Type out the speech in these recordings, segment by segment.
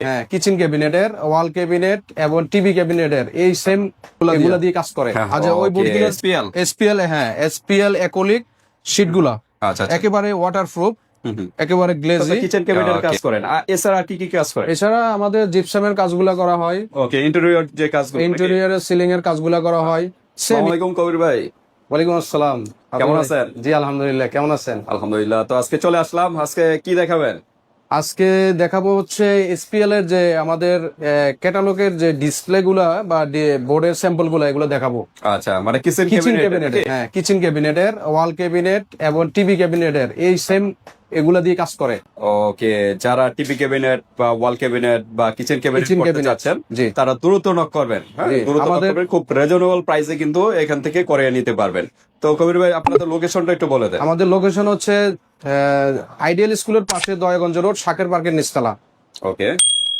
হ্যাঁ, কিচেন ক্যাবিনেটের, ওয়াল ক্যাবিনেট এবং টিভি ক্যাবিনেটের এই সেম এগুলা দিয়ে কাজ করে। আচ্ছা, ওই বোর্ডগুলো এসপিএল এসপিএল, হ্যাঁ এসপিএল অ্যাক্রিলিক শীটগুলা আচ্ছা একেবারে ওয়াটারপ্রুফ, একেবারে গ্লেজি। কিচেন ক্যাবিনেটের কাজ করেন এছাড়া আর কি কি কাজ করেন? এছাড়া আমাদের জিপসামের কাজগুলা করা হয়, ওকে ইন্টেরিয়র যে কাজগুলো ইন্টেরিয়রের সিলিং এর কাজগুলা করা হয়। আসসালামু আলাইকুম কবির ভাই, ওয়ালাইকুম আসসালাম। কেমন আছেন? জি আলহামদুলিল্লাহ, কেমন আছেন? আলহামদুলিল্লাহ। তো আজকে চলে আসলাম, আজকে কি দেখাবেন? আজকে দেখাবো হচ্ছে এসপিএল এর যে আমাদের ক্যাটালগের যে ডিসপ্লে গুলা বা বোর্ডের স্যাম্পল গুলা, এগুলো দেখাবো। আচ্ছা, মানে কিচেন কিচেন ক্যাবিনেট। ক্যাবিনেটের, হ্যাঁ কিচেন ক্যাবিনেটের, ওয়াল ক্যাবিনেট এবং টিভি ক্যাবিনেটের এই সেম এগুলা দিয়ে কাজ করে। ওকে, যারা টিভি ক্যাবিনেট বা ওয়াল ক্যাবিনেট বা কিচেন ক্যাবিনেট Kitchen করতে cabinet, চাচ্ছেন জি। তারা দ্রুত নক করবেন। হ্যাঁ, জি, দ্রুত নক আমাদের- করবেন, খুব রিজনেবল প্রাইসে কিন্তু এখান থেকে করে নিতে পারবেন। তো কবির ভাই, আপনাদের লোকেশনটা একটু বলে দেন। আমাদের লোকেশন হচ্ছে আইডিয়াল স্কুলের পাশে দয়াগঞ্জ রোড, শাকের পার্কের নিচতলা। ওকে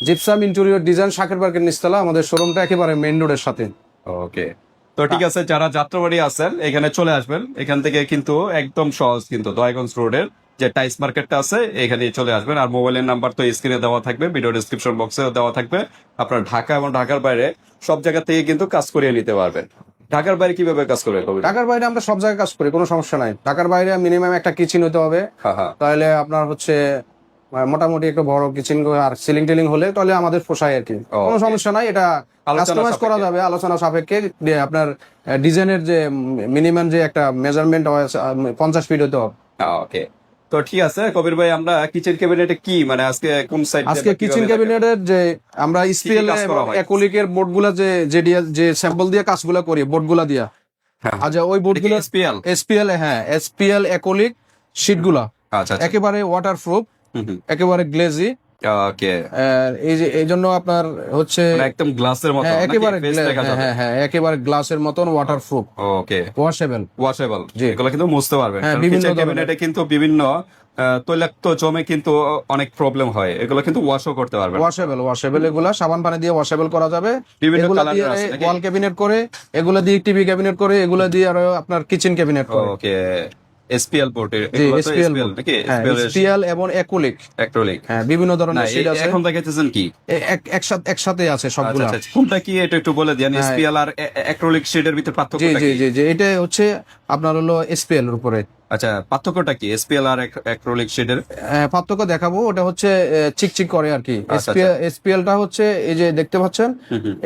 জিপসাম ইন্টেরিয়র ডিজাইন, শাকের পার্কের নিচতলা। আমাদের শোরুমটা একেবারে মেইন রোডের সাথে। ওকে, তো ঠিক আছে, যারা যাত্রাবাড়ি আছেন এখানে চলে আসবেন। এখান থেকে কিন্তু একদম সহজ, কিন্তু দয়াগঞ্জ রোডের যে টাইস মার্কেটটা আছে এখানে চলে আসবেন। আর মোবাইলের নাম্বার তো স্ক্রিনে দেওয়া থাকবে, ভিডিও ডিসক্রিপশন বক্সেও দেওয়া থাকবে। আপনার ঢাকা এবং ঢাকার বাইরে সব জায়গা থেকে কিন্তু কাজ করিয়ে নিতে পারবেন। ঢাকার বাইরে কিভাবে কাজ করবে কবির? ঢাকার বাইরে আমরা সব জায়গায় কাজ করি, কোনো সমস্যা নাই। ঢাকার বাইরে মিনিমাম একটা কিচেন হতে হবে, হ্যাঁ হ্যাঁ, তাহলে আপনার হচ্ছে মোটামুটি একটু বড় কিচেন আর সিলিং টিলিং হলে তাহলে আমাদের পোষায় আর কি। কোনো Okay. সমস্যা নাই, এটা আলোচনা কাস্টমাইজ করা সাপেক্ষে। যাবে আলোচনা সাপেক্ষে। যে আপনার ডিজাইনের যে মিনিমাম যে একটা মেজারমেন্ট 50 ফিট হতে হবে। ওকে, তো ঠিক আছে কবির ভাই, আমরা কিচেন ক্যাবিনেটে কি মানে আজকে কোন সাইড আজকে কিচেন ক্যাবিনেটের যে আমরা স্পিএল কাজ করা হয়? অ্যাক্রিলিকের বোর্ড গুলা যে স্যাম্পল দিয়ে কাজগুলা করি, বোর্ড গুলা দিয়া। আচ্ছা, ওই বোর্ড গুলো এসপিএল। এসপিএল, হ্যাঁ এসপিএল অ্যাক্রিলিক শীট গুলা আচ্ছা আচ্ছা, একেবারে ওয়াটারপ্রুফ, একেবারে গ্লেজি। ওকে, এই জন্য আপনার হচ্ছে মানে একদম গ্লাসের মতো হ্যাঁ, নাকি? একেবারে Face দেখা যাবে। হ্যাঁ হ্যাঁ একেবারে গ্লাসের মতন ওয়াটারপ্রুফ, ওকে, ওয়াশেবল। ওয়াশেবল, জি। এগুলো কিন্তু মুছতে পারবেন। হ্যাঁ, কারণ বিভিন্ন কিচেন ধরনের। ক্যাবিনেটে কিন্তু বিভিন্ন তৈলাক্ত জমে কিন্তু অনেক প্রবলেম হয়, এগুলো কিন্তু ওয়াশও করতে পারবেন। ওয়াশেবল এগুলা সাবান পানি দিয়ে ওয়াশেবল করা যাবে। বিভিন্ন এগুলা কালারের দিয়ে আছে নাকি? ওয়াল ক্যাবিনেট করে, এগুলা দিয়ে টিভি ক্যাবিনেট করে, এগুলা দিয়ে আর আপনার কিচেন ক্যাবিনেট করে। ওকে, এসপিএল বোর্ডের জি, এগুলো তো SPL এসপিএল নাকি? হ্যাঁ, SPL এবং অ্যাক্রিলিক, অ্যাক্রিলিক। হ্যাঁ বিভিন্ন না, ধরনের শেড আছে। এখন দেখাইতেছেন কি? একসাথে আছে আচ্ছা সবগুলা। আচ্ছা, কোনটা কি এটা একটু বলে দেন। হ্যাঁ। এসপিএল আর অ্যাক্রিলিক শেডের ভিতর জি পার্থক্যটা জি কি? জি জি এটা হচ্ছে আপনার হলো এসপিএল এর উপরে। আচ্ছা, পার্থক্যটা কি এসপিএল আর অ্যাক্রিলিক শেডের? পার্থক্য দেখাবো, ওটা হচ্ছে চিকচিক করে আর কি। আচ্ছা, এসপিএলটা হচ্ছে এই যে দেখতে পাচ্ছেন,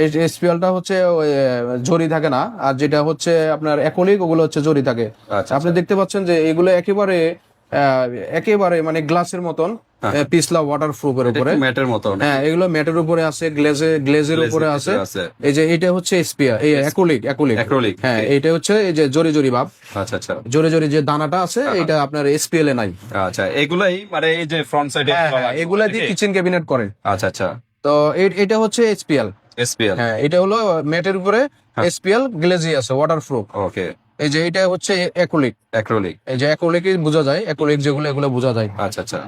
এই যে এসপিএলটা হচ্ছে ওই, জরি থাকে না, আর যেটা হচ্ছে আপনার অ্যাক্রিলিক ওগুলো হচ্ছে জরি থাকে। আচ্ছা, আপনি দেখতে পাচ্ছেন যে এগুলো একেবারে মানে গ্লাসের মতন পিছলা ওয়াটারপ্রুফ এর উপরে। ম্যাটের মতো নাকি? হ্যাঁ, এগুলো ম্যাটের উপরে আছে, গ্লেজের উপরে আছে। আছে। এই যে এটা হচ্ছে এসপিএল, এই অ্যাক্রিলিক Acrylic, হ্যাঁ, okay. এটা হচ্ছে এই যে জরি ভাব, আচ্ছা আচ্ছা জোরে যে দানাটা আছে এটা আপনার এসপিএল এ নাই। আচ্ছা, এগুলাই মানে এই যে ফ্রন্ট সাইডে এগুলা দিয়ে কিচেন ক্যাবিনেট করে। আচ্ছা আচ্ছা, তো এটা হচ্ছে এসপিএল, এসপিএল। হ্যাঁ এটা হলো ম্যাটের উপরে এসপিএল, গ্লেজি আছে, ওয়াটারপ্রুফ। ওকে, এই যে এটা হচ্ছে অ্যাক্রিলিক, অ্যাক্রিলিক। এই যে অ্যাক্রিলিক বোঝা যায়, অ্যাক্রিলিক যেগুলো এগুলো বোঝা যায়। আচ্ছা আচ্ছা,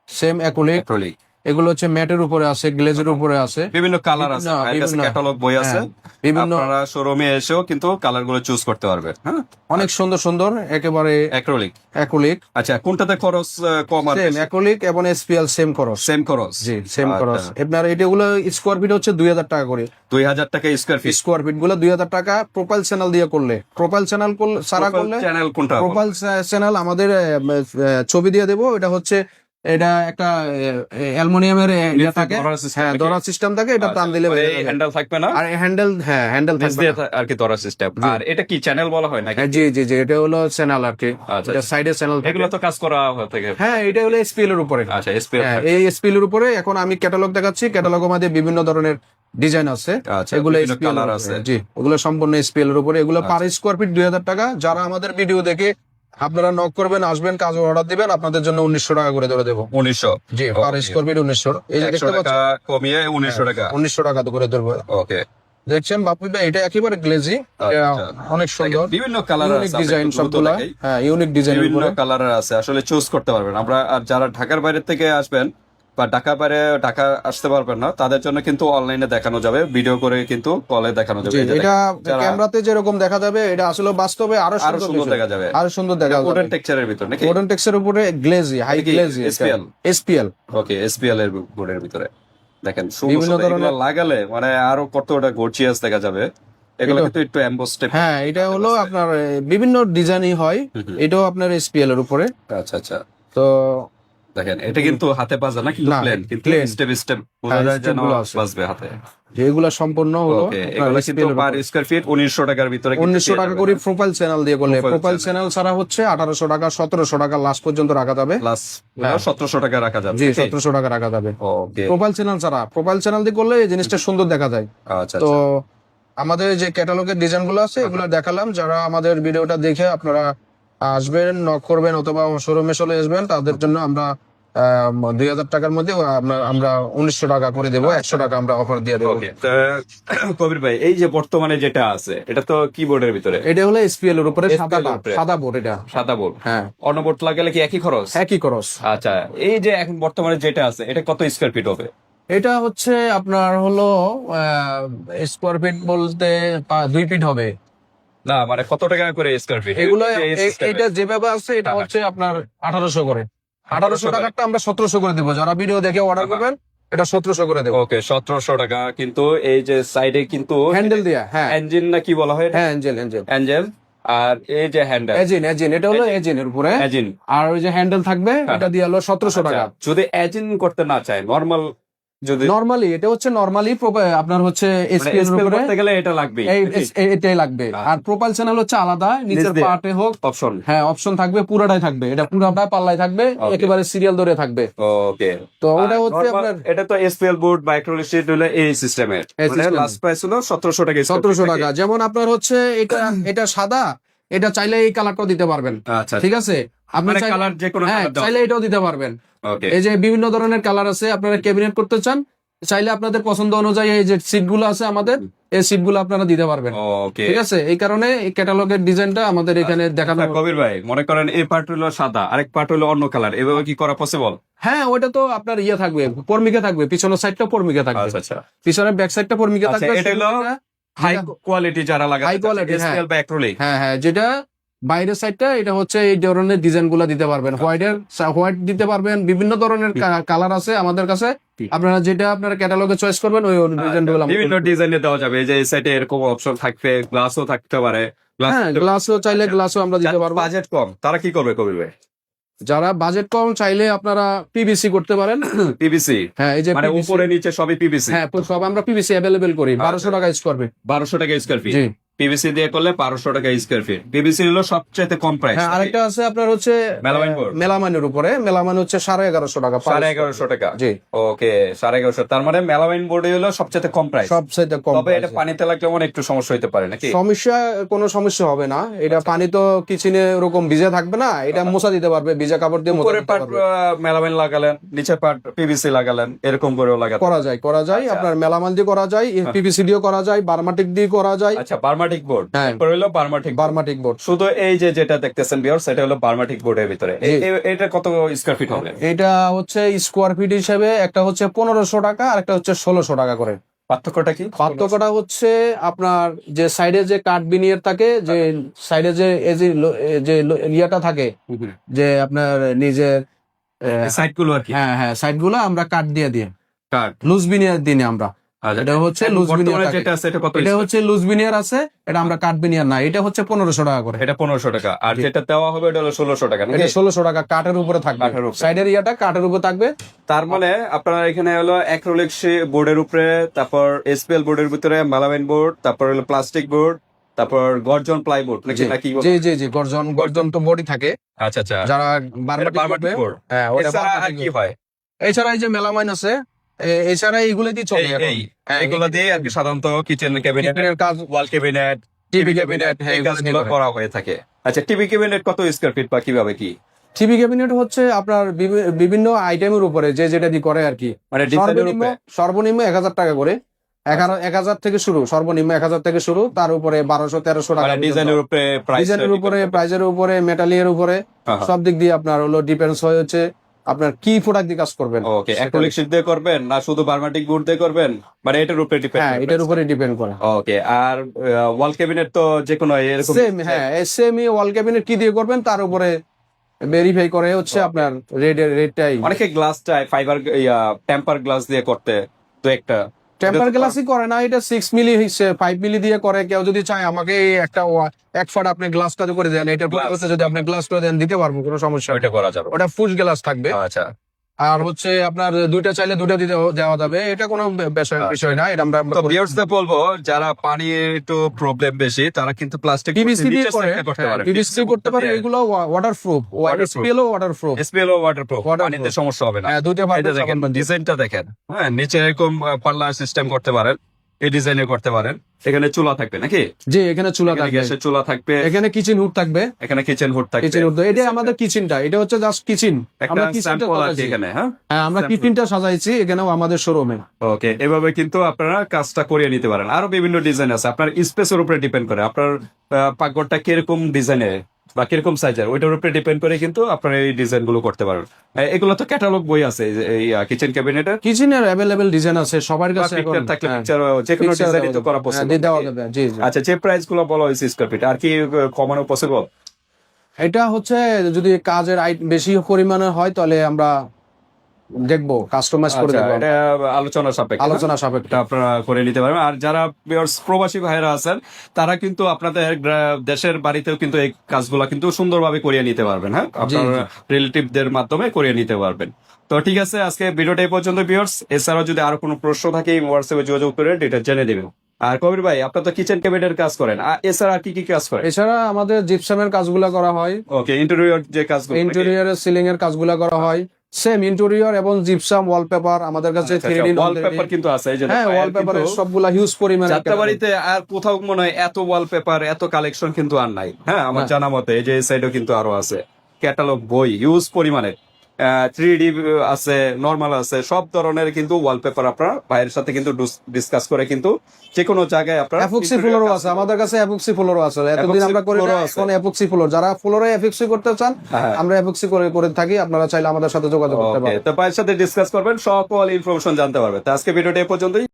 সেম অ্যাক্রিলিক, অ্যাক্রিলিক। এগুলো হচ্ছে ম্যাটের উপরে আছে, গ্লেজের উপরে আছে। বিভিন্ন কালার আছে, বিভিন্ন- ভাইয়ের কাছে বিভিন্ন- ক্যাটালগ বই আছে, হ্যাঁ, বিভিন্ন আপনারা শোরুমে এসেও কিন্তু কালার গুলো চুজ করতে পারবেন। হ্যাঁ, অনেক সুন্দর সুন্দর একেবারে অ্যাক্রিলিক। অ্যাক্রিলিক। আচ্ছা, কোনটাতে খরচ কম আর সেম অ্যাক্রিলিক এবং এসপিএল সেম খরচ। সেম খরচ? জি সেম খরচ। আপনার এটাগুলো স্কোয়ার ফিট হচ্ছে 2000 টাকা করে। 2000 টাকা স্কোয়ার ফিট। স্কোয়ার ফিট গুলো 2000 টাকা। প্রোফাইল চ্যানেল দিয়ে করলে, প্রোফাইল চ্যানেল সারা করলে, চ্যানেল কোনটা? প্রোফাইল চ্যানেল আমাদের ছবি দিয়ে দেবো। এটা হচ্ছে এটা একটা অ্যালুমিনিয়ামের ইয়ে থাকে, ধরার system হ্যাঁ নাকি? ধরার সিস্টেম থাকে, এটা টান দিলে বেরিয়ে যাবে। হ্যান্ডেল থাকবে না, আর হ্যান্ডেল, হ্যাঁ হ্যান্ডেল নিচ থাকবে দিয়ে না। আর কি ধরার সিস্টেম। আর এটা কি চ্যানেল বলা হয় নাকি? হ্যাঁ, জি জি জি এটা হলো চ্যানেল আর কি, আচ্ছা, এটা সাইডে চ্যানেল থাকে। এগুলো তো কাজ করা হয়ে থাকে। হ্যাঁ, এটা হলো এসপিএল এর উপরে। আচ্ছা, এসপিএল। হ্যাঁ, এই এসপিএল এর উপরে এখন আমি ক্যাটালগ দেখাচ্ছি। ক্যাটালগের মধ্যে বিভিন্ন ধরনের ডিজাইন আছে, আচ্ছা, এগুলো বিভিন্ন SPL কালার এর আছে। উপরে। জি, ওগুলো সম্পূর্ণ এসপিএল এর উপরে। এগুলো পার স্কোয়ার ফিট 2000 টাকা। যারা আমাদের ভিডিও দেখে আপনারা নক করবেন, আসবেন, কাজ অর্ডার দিবেন, আপনাদের জন্য 1900 টাকা করে ধরে দেবো। 1900? জি, পার স্কোয়ার ফিট 1900। এই যে 100 দেখতে টাকা পাচ্ছেন, কমিয়ে 1900 টাকা। 1900 টাকা তো করে ধরবো। ওকে, দেখছেন বাপি ভাই, এটা একেবারে গ্লেজি, আচ্ছা। অনেক সুন্দর, বিভিন্ন কালার ইউনিক আছে, ডিজাইন আমরা একটু সবগুলা। দ্রুত দেখাই। হ্যাঁ, ইউনিক ডিজাইন বিভিন্ন উপরে। কালারের আছে, আসলে চুজ করতে পারবেন। আমরা আর যারা ঢাকার বাইরে থেকে আসবেন বা ঢাকা আসতে পারবেন না, তাদের জন্য কিন্তু অনলাইনে দেখানো যাবে, ভিডিও করে কিন্তু কলে দেখানো যাবে। জি, এই যে এটা দেখেন, যারা ক্যামেরাতে যেরকম দেখা যাবে, এটা আসলে বাস্তবে আরো আরো সুন্দর কিছু। দেখা যাবে। আরো সুন্দর দেখা যাবে। উডেন টেক্সচারের ভিতর নাকি? মডার্ন টেক্সচার উপরে গ্লেজি, হাই এটা কি গ্লেজি, SPL? এসপিএল। ওকে, এসপিএল এর বোর্ডের ভিতরে। দেখেন বিভিন্ন সুন্দর ধরনের- লাগালে মানে আরো কতটা গর্জিয়াস দেখা যাবে। এগুলো এগুলো- কিন্তু একটু এমবোস টাইপ। হ্যাঁ, এটা হলো আপনার বিভিন্ন ডিজাইনই হয়। এটাও আপনার এসপিএল এর উপরে। আচ্ছা আচ্ছা, তো দেখেন এটা কিন্তু হাতে বাজা না, কিন্তু না, প্লেন, কিন্তু plain। স্টেপ স্টেপ বোঝা হ্যাঁ, যায় step যেন গুলো আছে। বাজবে হাতে। যেগুলা সম্পূর্ণ হলো ওকে, আপনার এগুলো কিন্তু SPL এর পার উপরে। স্কয়ার ফিট 1900 টাকার ভিতরে কিন্তু 1900 পেয়ে টাকা যাবেন। করে প্রোফাইল চ্যানেল দিয়ে করলে, Profile প্রোফাইল channel। চ্যানেল ছাড়া হচ্ছে 1800 টাকা, 1700 টাকা লাস্ট পর্যন্ত রাখা যাবে। প্লাস হ্যাঁ। 1700 টাকা রাখা যাবে। জি, 1700 টাকা রাখা যাবে ওকে, প্রোফাইল চ্যানেল ছাড়া। প্রোফাইল চ্যানেল দিয়ে করলে এই জিনিসটা সুন্দর দেখা যায়। আচ্ছা তো আচ্ছা। আমাদের যে ক্যাটালগের ডিজাইন গুলো আছে এগুলো দেখালাম। যারা আমাদের ভিডিওটা দেখে আপনারা আসবেন, নক করবেন অথবা শোরুমে চলে আসবেন, তাদের জন্য আমরা 2000 টাকার মধ্যে আমরা 1900 টাকা করে দেবো। 100 টাকা আমরা অফার দিয়ে দেবো। ওকে, তো কবির ভাই, এই যে বর্তমানে যেটা আছে এটা তো কিবোর্ডের ভিতরে এটা হলো এসপিএল এর উপরে, SPL এর উপরে। সাদা বোর্ড এটা। সাদা বোর্ড, হ্যাঁ, অন্য বোর্ড লাগালে কি একই খরচ? একই খরচ। আচ্ছা, এই যে এখন বর্তমানে যেটা আছে এটা কত স্কয়ার ফিট হবে? এটা হচ্ছে আপনার হলো স্কোয়ার ফিট বলতে 2 ফিট হবে। না মানে কত টাকা করে স্কয়ার ফিট এগুলো এই system এ? এটা যেভাবে আছে এটা হ্যাঁ। হচ্ছে আপনার 1800 করে। 1800 টাকারটা আমরা 1700 করে দেবো। যারা ভিডিও দেখে অর্ডার হ্যাঁ। করবেন এটা 1700 করে দেবো। ওকে, 1700 টাকা। কিন্তু এই যে সাইডে কিন্তু হ্যান্ডেল দিয়া, হ্যাঁ ইঞ্জিন না কি বলা হয়? হ্যাঁ, এঞ্জেল এঞ্জেল অ্যাঞ্জেল। আর এই যে হ্যান্ডেল এজিন, এটা হলো এজিনের উপরে। ইঞ্জিন। আর ওই যে হ্যান্ডেল থাকবে এটা দিয়ে হলো 1700 টাকা। যদি ইঞ্জিন করতে না চায়, নরমাল যদি নরমালি এটা হচ্ছে নরমালি আপনার হচ্ছে মানে এসপিএল এর স্পেল উপরে করতে গেলে এটা লাগবে এটাই লাগবে। আর প্রোফাইল চ্যানেল হচ্ছে আলাদা, নিচের দিয়ে। পার্টে হোক, অপশন। হ্যাঁ অপশন থাকবে, পুরাটাই থাকবে। এটা পুরাটা পাল্লাই থাকবে, Okay. একেবারে সিরিয়াল ধরে থাকবে। ওকে, তো ওটা হচ্ছে আপনার এটা তো এসপিএল বোর্ড মাইক্রোলিক শিট হলো এই সিস্টেমের, এই মানে system। লাস্ট প্রাইস হলো 1700 টাকা। 1700 টাকা। যেমন আপনার হচ্ছে এটা সাদা, এটা চাইলে এই কালারটাও দিতে পারবেন। আচ্ছা, ঠিক আছে, আপনি মানে কালার যে কোনো হ্যাঁ কালার দাও। চাইলে এটাও দিতে পারবেন। ওকে, এই যে বিভিন্ন ধরনের কালার আছে, আপনারা ক্যাবিনেট করতে চান, চাইলে আপনাদের পছন্দ অনুযায়ী এই যে সিট গুলো আছে আমাদের, এই সিট গুলো আপনারা দিতে পারবেন। ওকে। ঠিক আছে, এই কারণে এই ক্যাটালগের ডিজাইনটা আমাদের এখানে দেখানো। আচ্ছা, কবির ভাই, মনে করেন এই পার্ট হলো সাদা, আরেক পার্ট হলো অন্য কালার, এভাবে কি করা পসিবল? হ্যাঁ, ওইটা তো আপনার ইয়ে থাকবে, পরমিকা থাকবে, পিছনের সাইডটা পরমিকা থাকবে, আচ্ছা আচ্ছা। পিছনের ব্যাক সাইডটা পরমিকা আচ্ছা, থাকবে। এটা হলো হাই কোয়ালিটি যারা লাগাতে High quality, হ্যাঁ। এসপিএল বা অ্যাক্রিলিক। হ্যাঁ হ্যাঁ, যেটা বাইরের সাইডটা এটা হচ্ছে এই ধরনের ডিজাইন গুলা দিতে পারবেন। হোয়াইট দিতে পারবেন, বিভিন্ন ধরনের কালার আছে আমাদের কাছে। আপনারা যেটা আপনারা ক্যাটালগে চয়েস করবেন ওই ডিজাইন গুলো বিভিন্ন ডিজাইনে দেওয়া যাবে। এই যে এই সাইডে এরকম অপশন থাকবে, গ্লাসও থাকতে পারে। হ্যাঁ, গ্লাসও চাইলে গ্লাসও আমরা দিতে পারবো। বাজেট কম তারা কি করবে কবির ভাই? যারা বাজেট কম চাইলে আপনারা পিভিসি করতে পারেন। পিভিসি, হ্যাঁ, এই যে মানে PVC উপরে নিচে সবই পিভিসি। হ্যাঁ, সব আমরা পিভিসি অ্যাভেলেবেল করি। 1200 টাকা স্কোয়ার ফিট। 1200 টাকা স্কয়ার ফিট। জি। পিভিসি দিয়ে করলে 1200 টাকা স্কয়ার ফিট। পিভিসি হলো সবচেয়ে কম প্রাইস। হ্যাঁ, আরেকটা আছে আপনার হচ্ছে মেলামাইন board। মেলামাইনের উপরে। মেলামাইন হচ্ছে 1150 টাকা। 1150 টাকা। জি। ওকে, 1150। তার মানে মেলামাইন বোর্ডে হলো সবচেয়ে কম প্রাইস। সবচেয়ে কম তবে এটা price এ। পানিতে লাগলে মনে একটু সমস্যা হতে পারে নাকি? কোনো সমস্যা হবে না। এটা পানি তো কিচেনে ওরকম ভিজে থাকবে না, এটা মোছা দিতে পারবে, ভিজা কাপড় দিয়ে মোছা উপরের দিতে পার্ট পারবে। মেলামাইন লাগালেন, নিচের পার্ট পিভিসি লাগালেন, এরকম করেও লাগাতে করা যায়। আচ্ছা। আপনার মেলামাইন দিয়ে করা যায়, পিভিসি দিয়ে করা যায়, বার্মাটিক দিয়ে করা যায়। আচ্ছা, বার্মাটিক বোর্ড। হ্যাঁ। এরপর হলো বার্মাটিক বোর্ড। বার্মাটিক বোর্ড। শুধু এই যে যেটা দেখতেছেন ভিউয়ার্স, এটা হলো বার্মাটিক বোর্ডের ভিতরে। এটা কত স্কয়ার ফিট হবে? এটা হচ্ছে স্কোয়ার ফিট হিসেবে একটা হচ্ছে 1500 টাকা আর একটা হচ্ছে 1600 টাকা করে। পার্থক্যটা কি? পার্থক্যটা হচ্ছে আপনার যে সাইডে যে কাঠ বিনিয়ার থাকে, যে সাইডে যে এই যে ইয়েটা থাকে, যে আপনার নিজের সাইড গুলো আর কি। হ্যাঁ হ্যাঁ, সাইড গুলো আমরা কাঠ দিয়ে কাট। লুজ বিনিয়ার দিনে আমরা। আচ্ছা, এটা হচ্ছে এখন লুজ বর্তমানে বিনিয়ার যেটা আছে এটা কত? এটা হচ্ছে লুজ বিনিয়ার আছে, এটা আমরা কাঠ বিনিয়ার না, এটা হচ্ছে 1500 টাকা করে। এটা 1500 টাকা। আর যেটা দেওয়া হবে এটা হলো 1600 টাকা নাকি? এটা 1600 টাকা কাঠের উপরে থাকবে, কাঠের উপরে। সাইডের ইয়াটা কাঠের উপরে থাকবে। তার মানে আপনার এখানে হলো অ্যাক্রিলিক বোর্ডের উপরে, তারপর এসপিএল বোর্ডের ভিতরে মেলামাইন বোর্ড, তারপর হলো প্লাস্টিক বোর্ড, তারপর গর্জন প্লাই বোর্ড নাকি? নাকি জি, গর্জন তো বডি থাকে। আচ্ছা আচ্ছা। যারা বার্মাটিক বার্মাটিক বোর্ড। হ্যাঁ, ওটা এছাড়া আর বার্মাটিক কি হয়? এছাড়া এই যে মেলামাইন আছে, এছাড়া এইগুলো দিয়ে চলে এখন। হ্যাঁ, এগুলো দিয়ে আর কি সাধারণত কিচেন ক্যাবিনেট, কিচেনের কাজ, ওয়াল ক্যাবিনেট, টিভি ক্যাবিনেট, হ্যাঁ, এই এগুলো কাজগুলো দিয়ে করা হয়ে থাকে। আচ্ছা, টিভি ক্যাবিনেট কত স্কয়ার ফিট বা কিভাবে কি? টিভি ক্যাবিনেট হচ্ছে আপনার বিভিন্ন আইটেমের উপরে যে যেটা দিয়ে করে আর কি। মানে ডিজাইনের উপরে? সর্বনিম্ন 1000 টাকা করে। 1000 থেকে শুরু, সর্বনিম্ন 1000 থেকে শুরু, তার উপরে 1200-1300 টাকা। মানে ডিজাইনের উপরে প্রাইস, ডিজাইনের উপরে, প্রাইজের উপরে, মেটালিয়ার উপরে, হ্যাঁ। সব দিক দিয়ে আপনার হলো ডিপেন্ডস হচ্ছে আপনার কি প্রোডাক্ট দিয়ে কাজ করবেন। ওকে, অ্যাক্রিলিক শীট দিয়ে করবেন না শুধু বার্মাটিক বোর্ড দিয়ে করবেন, মানে এটার উপরে ডিপেন্ড। হ্যাঁ, এটার উপরে ডিপেন্ড করে। ওকে, আর ওয়াল ক্যাবিনেট তো যে কোনো এরকম সেম, হ্যাঁ সেমই। ওয়াল ক্যাবিনেট কি দিয়ে করবেন তার উপরে ভেরিফাই করে হচ্ছে আপনার রেটটাই। অনেকে গ্লাস চায় ফাইবার টেম্পার গ্লাস দিয়ে করতে, তো একটা টেম্পার গ্লাসই করে না, এটা 6 মিলি 5 মিলি দিয়ে করে। কেউ যদি চায় আমাকে এই একটা 1 ফুট আপনি গ্লাসটা করে দেন, এটার পরিবর্তে যদি আপনি গ্লাস করে দেন দিতে পারবো, কোনো সমস্যা নেই। ওইটা করা যাবে। ওটা ফুস গ্লাস থাকবে। আচ্ছা আর হচ্ছে আপনার দুইটা চাইলে দুইটা দিতে দেওয়া যাবে, এটা কোনো বিষয় না। এটা আমরা তো ভিউয়ার্সদের বলবো যারা পানির একটু প্রবলেম বেশি তারা কিন্তু প্লাস্টিক পিভিসি দিয়ে করে, করতে পারে, পিভিসি করতে পারে। এগুলো ওয়াটারপ্রুফ, এসপিএল ও ওয়াটারপ্রুফ, এসপিএল ও ওয়াটারপ্রুফ, পানিতে সমস্যা হবে না। হ্যাঁ দুইটা এটা দেখেন, ডিজাইনটা দেখেন, হ্যাঁ নিচে এরকম পাল্লা সিস্টেম করতে পারেন, এই ডিজাইনে করতে পারেন। এখানে চুলা থাকবে নাকি? জি, এখানে চুলা থাকবে, গ্যাসের চুলা থাকবে, এখানে কিচেন হুড থাকবে, এখানে কিচেন হুড থাকবে। কিচেন হুড, এটা আমাদের কিচেনটা, এটা হচ্ছে জাস্ট কিচেন। একটা স্যাম্পল আছে এখানে। হ্যাঁ আমরা কিচেনটা সাজাইছি এখানেও আমাদের শোরুমে। ওকে, এভাবে কিন্তু আপনারা কাজটা করিয়ে নিতে পারেন। আরো বিভিন্ন ডিজাইন আছে, আপনার স্পেসের উপরে ডিপেন্ড করে আপনার পাকঘরটা কিরকম ডিজাইনের বা কিরকম সাইজের, ওইটার উপরে ডিপেন্ড করে কিন্তু আপনারা এই ডিজাইন গুলো করতে পারেন। এগুলো তো ক্যাটালগ বই আছে এই কিচেন ক্যাবিনেটের, কিচেনের অ্যাভেলেবল ডিজাইন আছে সবার কাছে। পিকচার থাকলে পিকচার যে কোনো ডিজাইনই তো করা পসিবল। দেওয়া যাবে। জি জি। আচ্ছা, যে প্রাইস গুলো বলা হয়েছে স্কয়ার ফিট, আর কি কমানো পসিবল? এটা হচ্ছে যদি কাজের বেশি পরিমাণে হয় তাহলে আমরা দেখবো, কাস্টমাইজ করে দেবো, এটা আলোচনা সাপেক্ষে, আলোচনা সাপেক্ষে এটা আপনারা করে নিতে পারবেন। আর যারা প্রবাসী ভাইরা আছেন তারা কিন্তু আপনাদের দেশের বাড়িতেও কিন্তু এই কাজগুলা কিন্তু সুন্দরভাবে করিয়ে নিতে পারবেন। হ্যাঁ, আপনার রিলেটিভদের মাধ্যমে করিয়ে নিতে পারবেন। তো ঠিক আছে, আজকে ভিডিওটা এই পর্যন্ত ভিউয়ার্স। এছাড়াও যদি আরো কোনো প্রশ্ন থাকে হোয়াটসঅ্যাপে যোগাযোগ করে এটা জেনে দেবেন। আর কবির ভাই, আপনার তো কিচেন ক্যাবিনেটের কাজ করেন, আর এছাড়া আর কি কি কাজ করেন? এছাড়া আমাদের জিপসামের কাজগুলো করা হয়। ওকে, ইন্টেরিয়র যে কাজগুলো, ইন্টেরিয়রের সিলিং এর কাজগুলো করা হয়, সেম ইন্টেরিয়র এবং জিপসাম, ওয়ালপেপার আমাদের কাছে 3D ওয়ালপেপার কিন্তু আছে। এই যে হ্যাঁ, ওয়ালপেপারের সবগুলা হিউজ পরিমাণে। যাত্রাবাড়িতে আর কোথাও মনে হয় এত ওয়ালপেপার, এত কালেকশন কিন্তু আর নাই। হ্যাঁ, আমার জানা মতে এই যে এই সাইডেও কিন্তু আরো আছে ক্যাটালগ বই হিউজ পরিমাণে। 3D আছে, নরমাল আছে, সব ধরনের কিন্তু ওয়ালপেপার আপনারা ভাইয়ের সাথে কিন্তু ডিসকাস করে কিন্তু যে কোনো জায়গায় আপনারা। এপক্সি ফ্লোরও আছে আমাদের কাছে, এপক্সি ফ্লোরও আছে। এতদিন আমরা করি না, এখন এপক্সি ফ্লোর, যারা ফ্লোরে এপক্সি করতে চান আমরা এপক্সি করে থাকি, আপনারা চাইলে আমাদের সাথে যোগাযোগ করতে পারেন। তো ভাইয়ের সাথে ডিসকাস করবেন, সকল ইনফরমেশন জানতে পারবেন। তো আজকে ভিডিওটা এই পর্যন্তই।